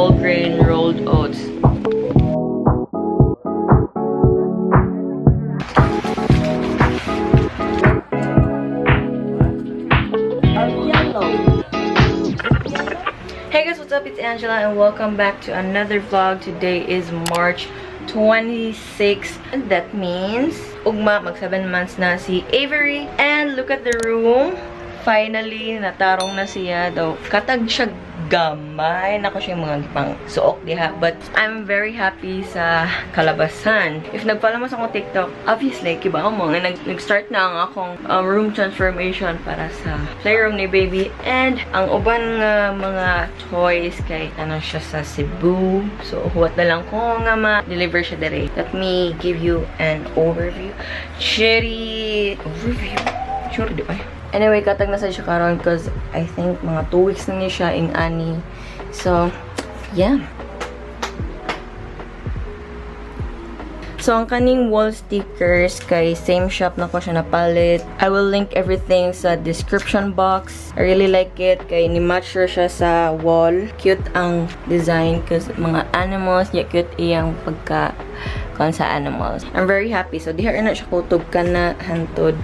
whole grain rolled oats. Hey guys, what's up? It's Angela and welcome back to another vlog. Today is March 26th. And that means ugma mag 7 months na si Avery. And look at the room. Finally, natarong na siya daw. Katag siya gamay. Nako siya mga gipang suok diha. But I'm very happy sa kalabasan. If nagpala mo sa akong TikTok, obviously, kiba mo nga nag-start na ang akong room transformation para sa playroom ni baby. And ang uban nga mga toys kay ano siya sa Cebu. So, huwat na lang ko nga ma-deliver siya dire. Let me give you an overview. Overview? Sure, di ba? Anyway, katag na sa siya karon because I think mga 2 weeks na niya siya in ani. So, yeah. So, ang kaning wall stickers kay same shop na ko siya napalit. I will link everything sa description box. I really like it kay ni-match siya sa wall. Cute ang design because mga animals, yeah, cute iyang pagka sa animals. I'm very happy. So, diha na siya kutob ka na hantod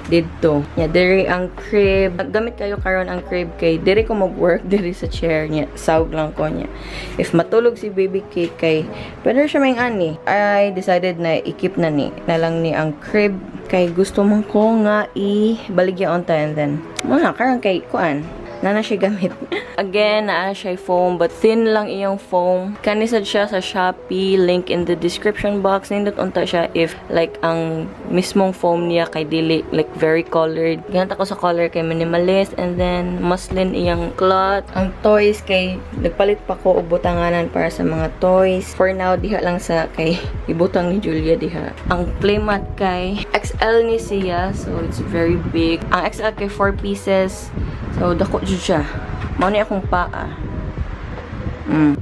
dito. Yeah, diri ang crib. Gamit kayo karon ang crib kay diri ko mag-work diri sa chair niya. Sawg lang ko niya. If matulog si baby cake kay pwede siya may ani. I decided na i-keep na lang ni ang crib kay gusto man ko nga i-baligya on time and then muna karon kay kuan na siya gamit. Again, naa siya foam, but thin lang iyang foam. Kanisad siya sa Shopee, link in the description box. Nindot unta siya if like ang mismong foam niya kay dili like very colored. Ganyan ako sa color kay minimalist and then muslin iyang cloth. Ang toys kay nagpalit pa ko og butanganan para sa mga toys. For now, diha lang sa kay ibutang ni Julia diha. Ang playmat kay XL ni siya, so it's very big. Ang XL kay 4 pieces. So, dako dyan siya. Mao ni akong paa.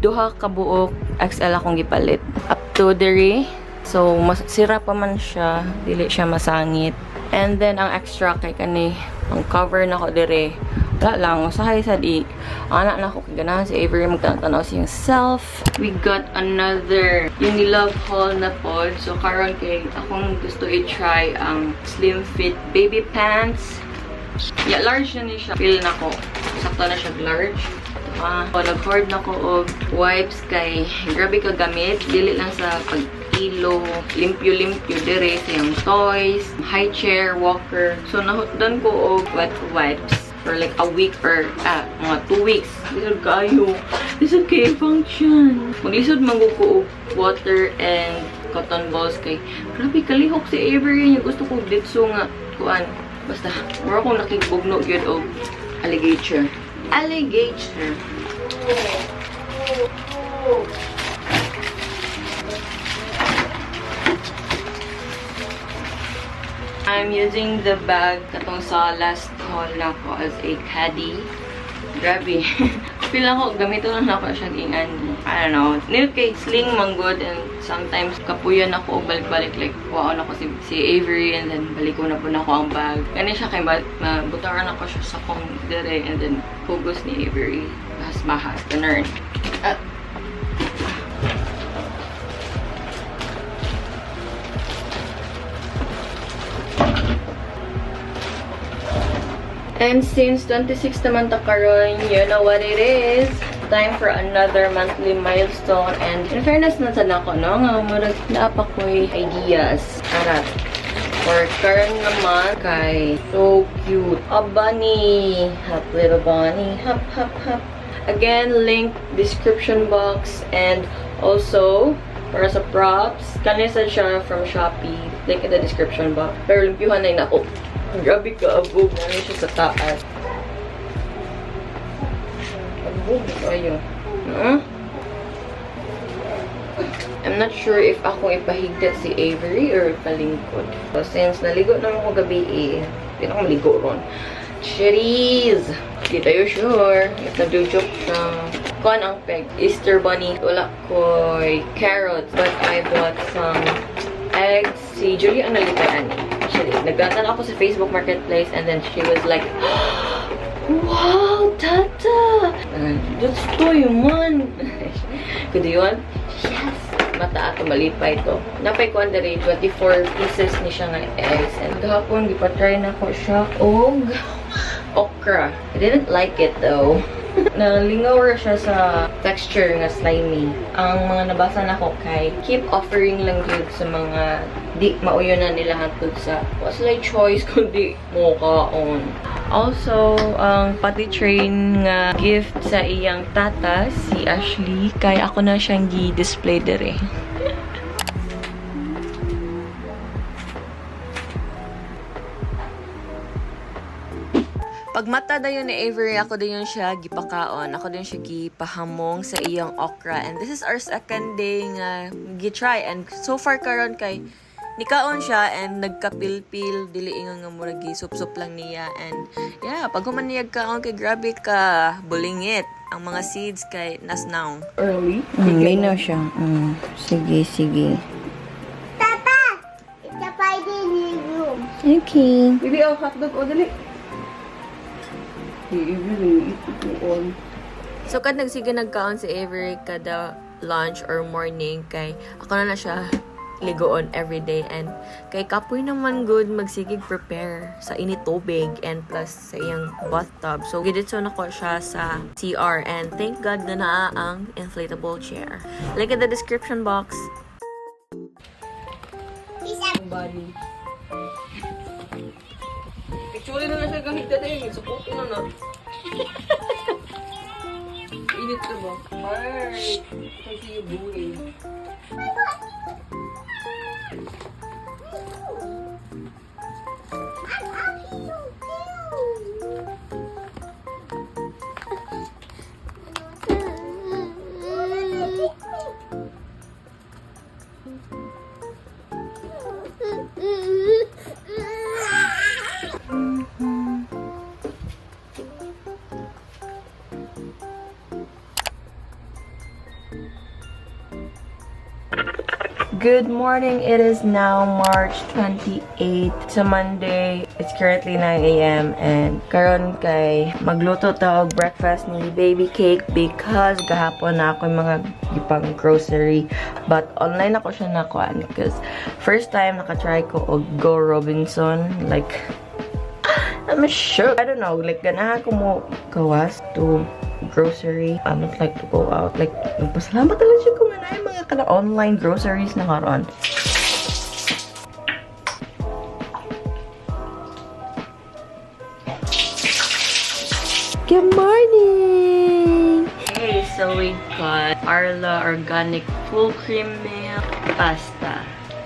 Duha ka buok XL akong gipalit. Up to diri. So, sira pa man siya. Dili siya masangit. And then, ang extra kay kani, ang cover na ko diri. Wala lang. Usahay sa di. Anak na ako kaganahan si Avery. Magtanaw siyang self. We got another Unilove haul na pod. So, karon kay akong gusto i-try ang slim fit baby pants. Yeah, large na siya. Feel na ko. Sakto na siya large. Nag-hoard na ko og wipes kay grabe ka gamit. Dili lang sa pag-ilo. Limpyo-limpyo dire sa yung toys. High chair, walker. So, nahutdan ko og wet wipes for like a week or mga 2 weeks. Lisod kayo. Lisod kayo function. Maglisod man ko og water and cotton balls kay grabe kalihok si Avery. Gusto ko ditso nga kuan. Basta, mura akong nakikbugno yun o alligator. Alligator. I'm using the bag katong sa last haul na ko as a caddy. Grabe. Feel ako, gamito lang ako siyang ingan. I don't know. Nil kay sling man good and sometimes kapuyan ako o balik-balik like waon ako si Avery and then balik ko na po na ako ang bag. Kani siya kay butaran ako siya sa kong dire and then focus ni Avery. Bahas ganun. And since 26 naman ta karon, you know what it is. Time for another monthly milestone. And in fairness na sa nako, no? Nga murag naapa ko'y ideas. Arat. For karon naman, kay so cute. A bunny. Hop, little bunny. Hop, hop, hop. Again, link description box. And also, para sa props, kanisa siya from Shopee. Link in the description box. Pero lumpyuhan na ako. Grabe ka, abog. Ano siya sa taas. Abog. Ayun. I'm not sure if ako ipahigda si Avery or palingkod. So, since naligo naman ko gabi hindi na ako maligo ron. Cherries! Hindi tayo sure. If nag-joke siya. Kuan ang peg. Easter bunny. Wala ko'y carrots. But I bought some eggs. Si Julie ang nalitaan actually. Nagatan ako sa Facebook Marketplace and then she was like, wow, Tata! That's toy man! Kudo yun? Yes! Mata ato malipay to. Napay ko ang 24 pieces ni siya nga eggs. And gahapon, gipatry na ko siya og okra. I didn't like it though. Nalingaw ra siya sa texture nga slimy. Ang mga nabasa na ko kay keep offering lang yun sa mga di mauyo na nila hantod sa what's like choice kundi mo kaon. Also, ang pati train nga gift sa iyang tata, si Ashley, kay ako na siyang gi-display dire. Pagmata dayon ni Avery, ako dayon siya gipakaon. Ako din siya gipahamong sa iyang okra. And this is our second day nga gi-try. And so far karon kay nikaon siya and nagkapilpil dili ingon nga murag gi-sup-sup lang niya. And yeah, pag human niya kaon kay grabe ka bulingit. Ang mga seeds kay nasnaw. Early? May na siya. Sige, sige. Papa! It's a Friday room. Okay. Bibi, hotdog o dali. Avery, ito on. So, kad nagsige nagkaon si Avery kada lunch or morning, kay ako na siya ligoon everyday. And kay kapoy naman good magsigig prepare sa init tubig and plus sa iyang bathtub. So, giditso na ko siya sa CR. And thank God na naa ang inflatable chair. Link in the description box. Body. Actually na siya gamit na tayo. Support na na. Init na ba? Alright. Kasi yung buhay. Good morning. It is now March 28. It's a Monday. It's currently 9 a.m. and karon kay magluto ta og breakfast ni baby cake because gahapon na ako yung mga gipang grocery but online ako siya nakuan because first time nakatry ko og Go Robinson like I'm shook. I don't know, like ganahan ko mo gawas to grocery. I don't like to go out. Like, nagpasalamat talaga siya kung ano yung mga online groceries na karon. Good morning! Okay, so we got Arla Organic Full Cream Milk Pasta,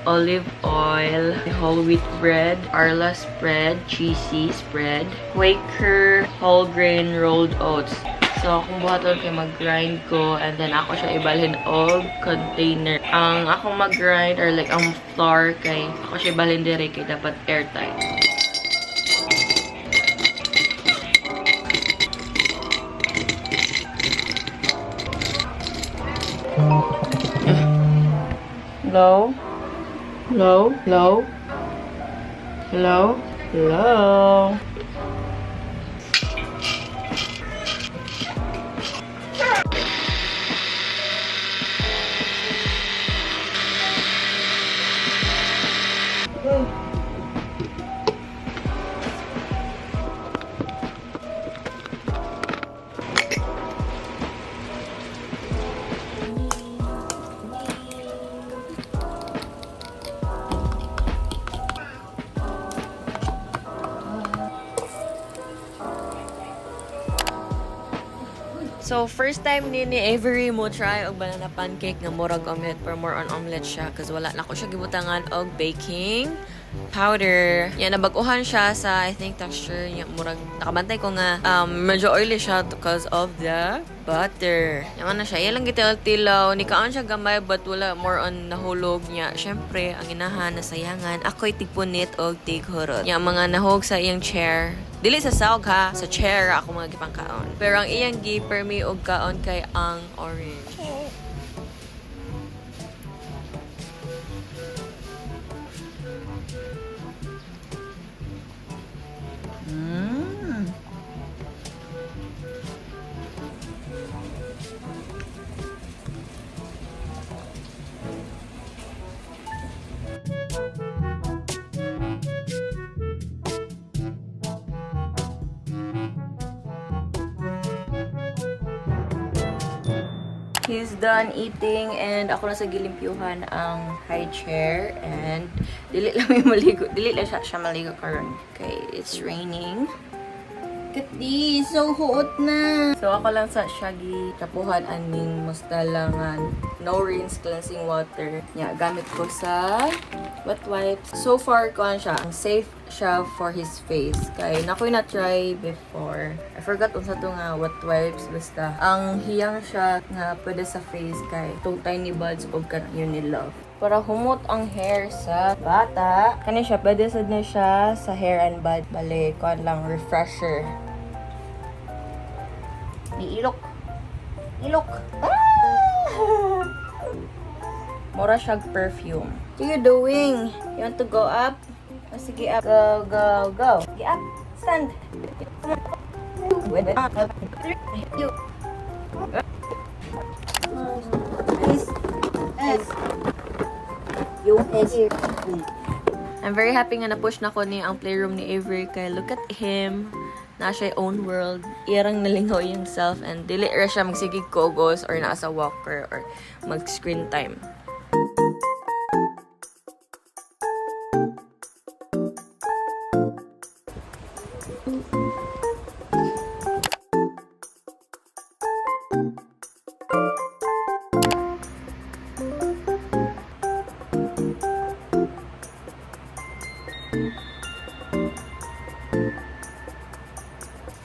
olive oil, whole wheat bread, Arla spread, cheesy spread, Quaker whole grain rolled oats. So, akong buhaton kay mag-grind ko and then ako siya ibalhin og container. Ang akong mag-grind or like ang flour kay ako siya ibalhin dire kay dapat airtight. Hello? Hello? Hello? Hello? Hello? So, first time ni Avery mo try og banana pancake nga murag omelet pero more on omelet siya kasi wala na ko siya gibutangan og baking powder. Yan, nabaguhan siya sa, I think, texture niya. Murag, nakabantay ko nga, medyo oily siya because of the butter. Yan na siya. Yan lang gitil-tilaw. Nikaan siya gamay but wala more on nahulog niya. Siyempre, ang inahan, nasayangan. Ako'y tigpunit o tighurot. Yan, mga nahog sa iyang chair. Dili sa saog ha, sa chair ako mga gipang kaon. Pero ang iyang gi-permi og kaon kay ang orange. He's done eating and ako na sa gilimpyuhan ang high chair and dili lang may maligo. Dili lang siya maligo karon. Okay, it's raining. Look at this, so hot na. So ako lang sa Shaggy kapuhan aning mustalangan no rinse cleansing water. Yeah, gamit ko sa wet wipes. So far kuan siya, ang safe siya for his face. Kay nakoy na try before. I forgot unsa to nga wet wipes basta. Ang hiyang siya nga pwede sa face kay tong tiny buds og kan Unilove. Para humot ang hair sa bata. Kani siya, pwede sad na siya sa hair and bud. Bale, kuan lang, refresher. Ilok. Ilok. Ah! Mura siyag perfume. What are you doing? You want to go up? Oh, sige, up. Go, go, go. Sige, up. Stand. I'm very happy nga na-push na ko ni ang playroom ni Avery kay look at him. Na siya own world. Iyarang nalingaw yung self and dili ra siya magsigig kogos or nasa walker or mag-screen time.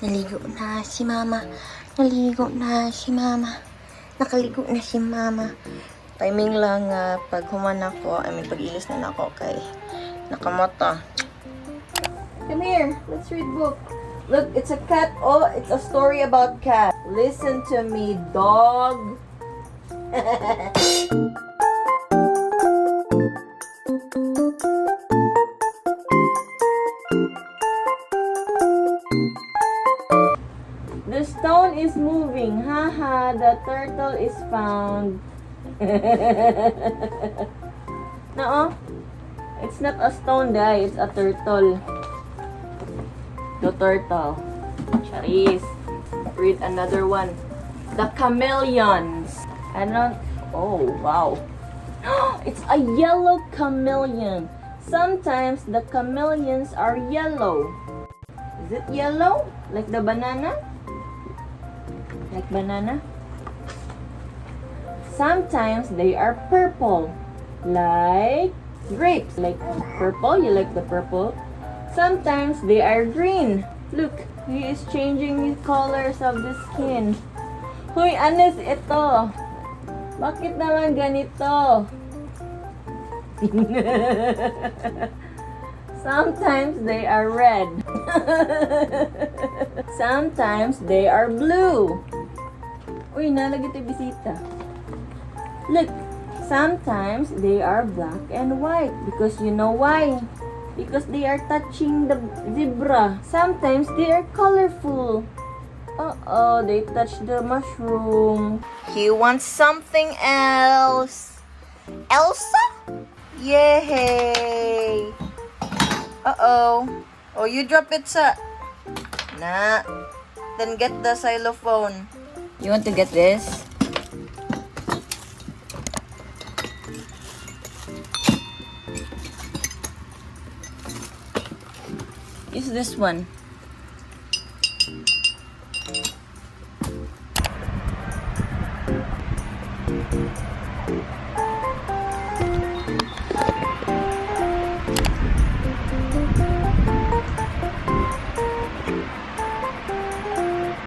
Naligo na si mama. Naligo na si mama. Nakaligo na si mama. Timing lang pag human ako, pag-ilis na ako kay nakamata. Come here, let's read book. Look, it's a cat. Oh, it's a story about cat. Listen to me, dog. The stone is moving. Haha, the turtle is found. No, it's not a stone, guys. It's a turtle. The turtle. Charis. Read another one. The chameleons. I don't. Oh, wow. It's a yellow chameleon. Sometimes the chameleons are yellow. Is it yellow? Like the banana? Like banana? Sometimes they are purple. Like grapes. Like purple? You like the purple? Sometimes they are green. Look, he is changing the colors of the skin. Hoy, anes ito. Bakit naman ganito? Sometimes they are red. Sometimes they are blue. Uy, nalagay tayo bisita. Look, sometimes they are black and white. Because you know why? Because they are touching the zebra. Sometimes they are colorful. Uh-oh, they touched the mushroom. He wants something else. Elsa? Yay! Uh-oh. Oh, you drop it sa... Nah. Then get the xylophone. You want to get this? Use this one.